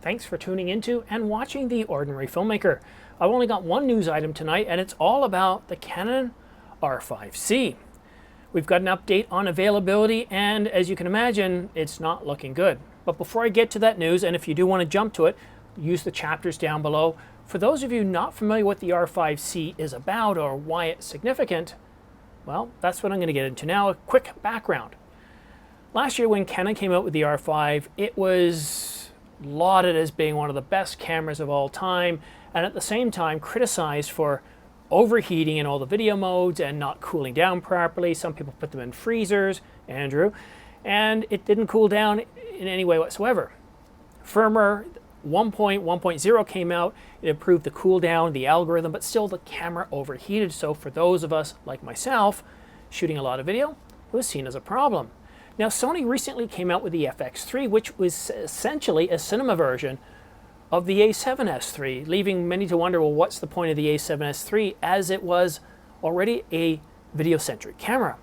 Thanks for tuning into and watching The Ordinary Filmmaker. I've only got one news item tonight, and it's all about the Canon R5c. We've got an update on availability, and as you can imagine, it's not looking good. But before I get to that news, and if you do want to jump to it, use the chapters down below. For those of you not familiar with the R5c is about or why it's significant, well, that's what I'm going to get into now. A quick background. Last year when Canon came out with the R5, it was lauded as being one of the best cameras of all time, and at the same time criticized for overheating in all the video modes and not cooling down properly. Some people put them in freezers, Andrew, and it didn't cool down in any way whatsoever. Firmware 1.1.0 came out, it improved the cool down, the algorithm, but still the camera overheated. So for those of us like myself shooting a lot of video, it was seen as a problem. Now, Sony recently came out with the FX3, which was essentially a cinema version of the A7S III, leaving many to wonder, well, what's the point of the A7S III, as it was already a video-centric camera?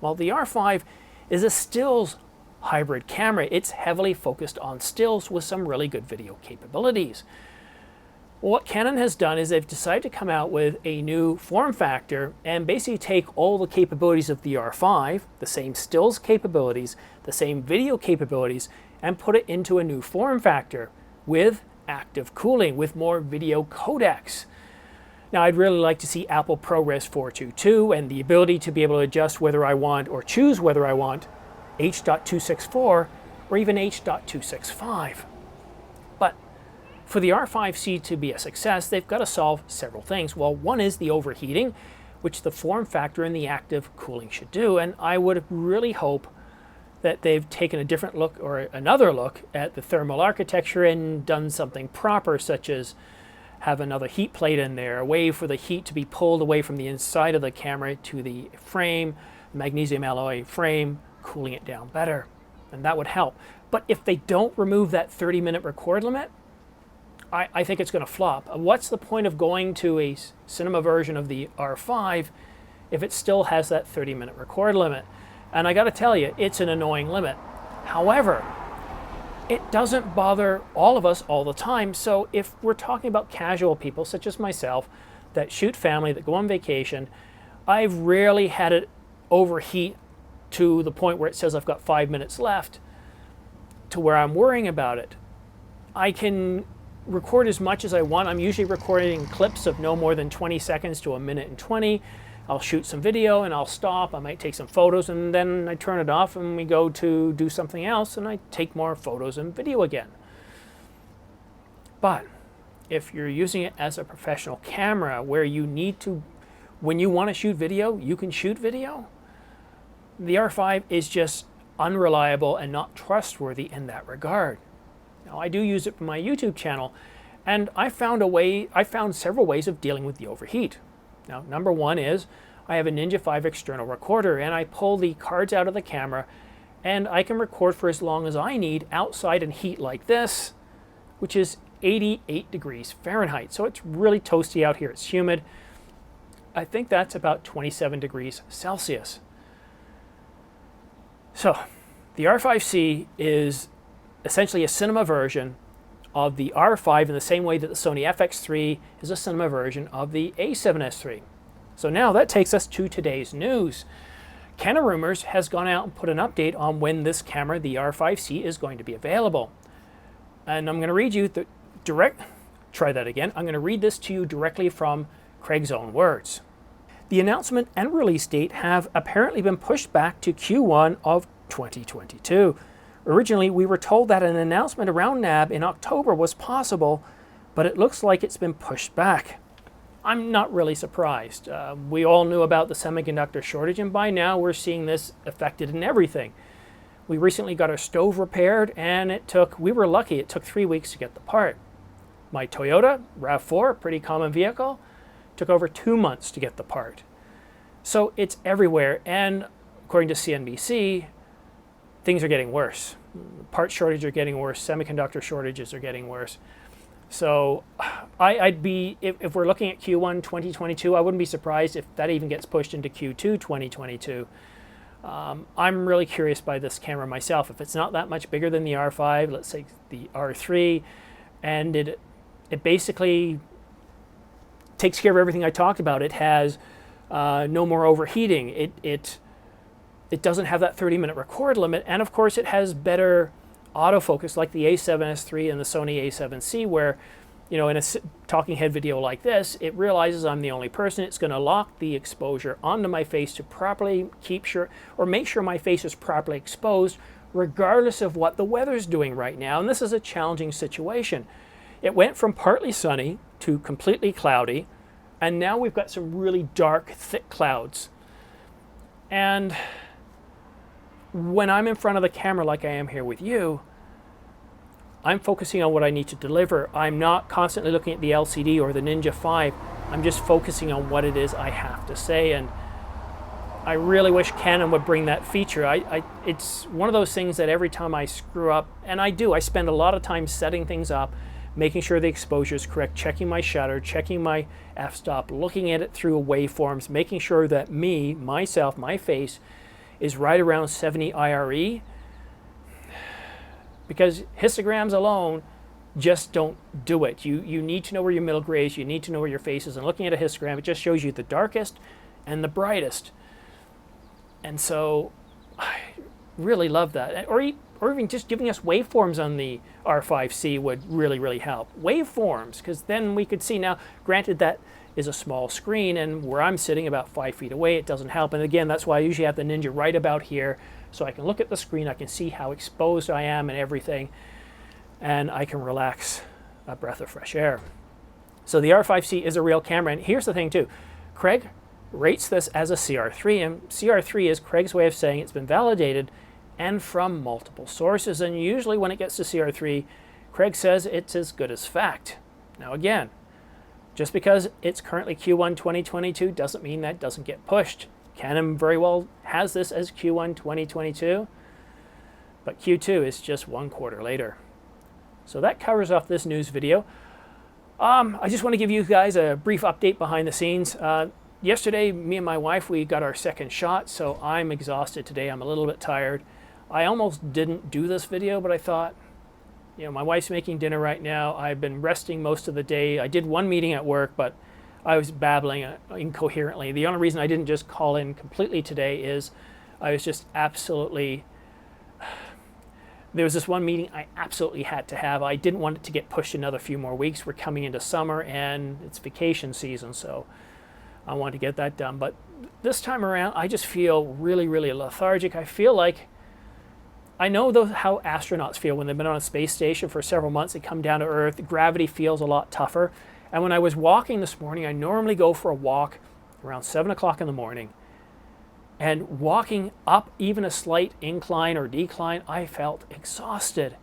Well, the R5 is a stills hybrid camera. It's heavily focused on stills with some really good video capabilities. What Canon has done is they've decided to come out with a new form factor and basically take all the capabilities of the R5, the same stills capabilities, the same video capabilities, and put it into a new form factor with active cooling, with more video codecs. Now, I'd really like to see Apple ProRes 422 and the ability to be able to adjust whether I want or choose whether I want H.264 or even H.265. But for the R5c to be a success, they've got to solve several things. Well, one is the overheating, which the form factor and the active cooling should do. And I would really hope that they've taken a different look or another look at the thermal architecture and done something proper, such as have another heat plate in there, a way for the heat to be pulled away from the inside of the camera to the frame, magnesium alloy frame, cooling it down better. And that would help. But if they don't remove that 30-minute record limit, I think it's going to flop. What's the point of going to a cinema version of the R5 if it still has that 30-minute record limit? And I got to tell you, it's an annoying limit. However, it doesn't bother all of us all the time. So if we're talking about casual people, such as myself, that shoot family, that go on vacation, I've rarely had it overheat to the point where it says I've got 5 minutes left to where I'm worrying about it. I can record as much as I want. I'm usually recording clips of no more than 20 seconds to 1:20. I'll shoot some video and I'll stop. I might take some photos and then I turn it off and we go to do something else and I take more photos and video again. But if you're using it as a professional camera where you need to, when you want to shoot video, you can shoot video, the R5 is just unreliable and not trustworthy in that regard. Now, I do use it for my YouTube channel, and I found several ways of dealing with the overheat. Now, number one is I have a Ninja 5 external recorder, and I pull the cards out of the camera, and I can record for as long as I need outside in heat like this, which is 88 degrees Fahrenheit. So it's really toasty out here. It's humid. I think that's about 27 degrees Celsius. So the R5c is essentially a cinema version of the R5 in the same way that the Sony FX3 is a cinema version of the A7S III. So now that takes us to today's news. Canon Rumors has gone out and put an update on when this camera, the R5c, is going to be available. And I'm going to read you the I'm going to read this to you directly from Craig's own words. The announcement and release date have apparently been pushed back to Q1 of 2022. Originally, we were told that an announcement around NAB in October was possible, but it looks like it's been pushed back. I'm not really surprised. We all knew about the semiconductor shortage, and by now we're seeing this affected in everything. We recently got our stove repaired, and we were lucky, it took 3 weeks to get the part. My Toyota RAV4, pretty common vehicle, took over 2 months to get the part. So it's everywhere, and according to CNBC, things are getting worse. Part shortages are getting worse. Semiconductor shortages are getting worse. So I'd be, if we're looking at Q1 2022, I wouldn't be surprised if that even gets pushed into Q2 2022. I'm really curious by this camera myself. If it's not that much bigger than the R5, let's say the R3, and it basically takes care of everything I talked about. It has no more overheating. It doesn't have that 30-minute record limit, and of course it has better autofocus like the A7S III and the Sony A7C, where, you know, in a talking head video like this, it realizes I'm the only person. It's going to lock the exposure onto my face to properly make sure my face is properly exposed, regardless of what the weather's doing right now. And this is a challenging situation. It went from partly sunny to completely cloudy, and now we've got some really dark, thick clouds. And when I'm in front of the camera like I am here with you, I'm focusing on what I need to deliver. I'm not constantly looking at the LCD or the Ninja 5. I'm just focusing on what it is I have to say. And I really wish Canon would bring that feature. It's one of those things that every time I screw up, and I do, I spend a lot of time setting things up, making sure the exposure is correct, checking my shutter, checking my f-stop, looking at it through waveforms, making sure that myself, my face, is right around 70 IRE. Because histograms alone just don't do it. You need to know where your middle gray is, you need to know where your face is, and looking at a histogram, it just shows you the darkest and the brightest. And so I really love that. Or even just giving us waveforms on the R5c would really, really help. Waveforms, because then we could see. Now, granted, that is a small screen, and where I'm sitting about 5 feet away, it doesn't help. And again, that's why I usually have the Ninja right about here, so I can look at the screen, I can see how exposed I am and everything, and I can relax a breath of fresh air. So the R5c is a real camera, and here's the thing too. Craig rates this as a CR3, and CR3 is Craig's way of saying it's been validated and from multiple sources, and usually when it gets to CR3, Craig says it's as good as fact. Now again, just because it's currently Q1 2022 doesn't mean that doesn't get pushed. Canon very well has this as Q1 2022, but Q2 is just 1 quarter later. So that covers off this news video. I just want to give you guys a brief update behind the scenes. Yesterday, me and my wife, we got our second shot, so I'm exhausted today. I'm a little bit tired. I almost didn't do this video, but I thought, you know, my wife's making dinner right now. I've been resting most of the day. I did one meeting at work, but I was babbling incoherently. The only reason I didn't just call in completely today is I was just absolutely... There was this one meeting I absolutely had to have. I didn't want it to get pushed another few more weeks. We're coming into summer and it's vacation season, so I wanted to get that done. But this time around, I just feel really, really lethargic. I feel like, I know how astronauts feel when they've been on a space station for several months. They come down to Earth. Gravity feels a lot tougher. And when I was walking this morning, I normally go for a walk around 7 o'clock in the morning. And walking up even a slight incline or decline, I felt exhausted.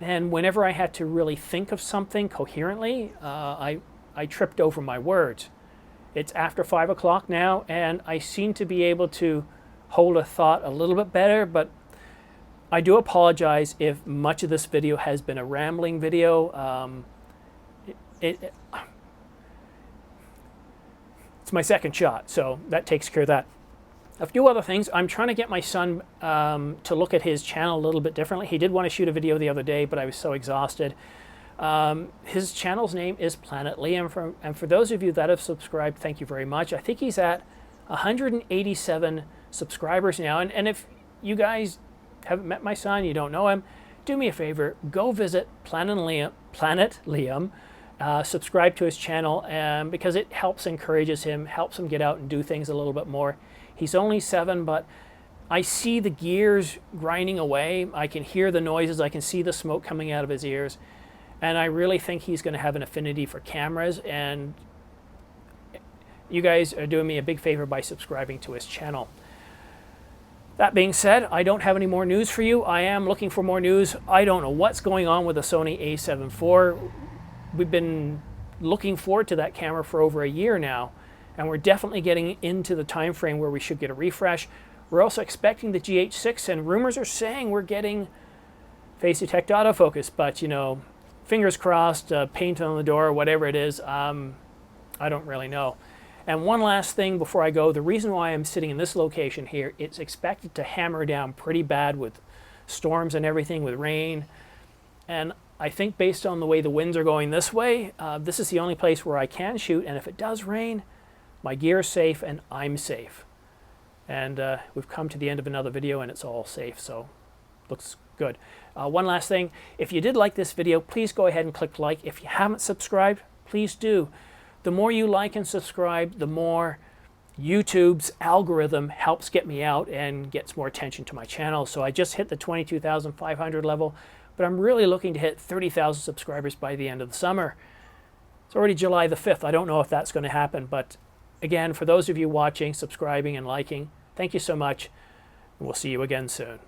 And whenever I had to really think of something coherently, I tripped over my words. It's after 5 o'clock now, and I seem to be able to hold a thought a little bit better, but I do apologize if much of this video has been a rambling video. It's my second shot, so that takes care of that. A few other things. I'm trying to get my son to look at his channel a little bit differently. He did want to shoot a video the other day, but I was so exhausted. His channel's name is Planet Liam, and for those of you that have subscribed, thank you very much. I think he's at 187 subscribers now, and if you guys haven't met my son, you don't know him, do me a favor, go visit Planet Liam, subscribe to his channel, because it encourages him, helps him get out and do things a little bit more. He's only 7, but I see the gears grinding away. I can hear the noises. I can see the smoke coming out of his ears. And I really think he's going to have an affinity for cameras. And you guys are doing me a big favor by subscribing to his channel. That being said, I don't have any more news for you. I am looking for more news. I don't know what's going on with the Sony a7 IV. We've been looking forward to that camera for over a year now. And we're definitely getting into the time frame where we should get a refresh. We're also expecting the GH6, and rumors are saying we're getting face detect autofocus, but you know, fingers crossed, paint on the door, whatever it is, I don't really know. And one last thing before I go, the reason why I'm sitting in this location here, it's expected to hammer down pretty bad with storms and everything, with rain. And I think based on the way the winds are going this way, this is the only place where I can shoot, and if it does rain, my gear is safe and I'm safe. And we've come to the end of another video and it's all safe, so looks good. One last thing, if you did like this video, please go ahead and click like. If you haven't subscribed, please do. The more you like and subscribe, the more YouTube's algorithm helps get me out and gets more attention to my channel. So I just hit the 22,500 level, but I'm really looking to hit 30,000 subscribers by the end of the summer. It's already July the 5th. I don't know if that's going to happen, but again, for those of you watching, subscribing, and liking, thank you so much, and we'll see you again soon.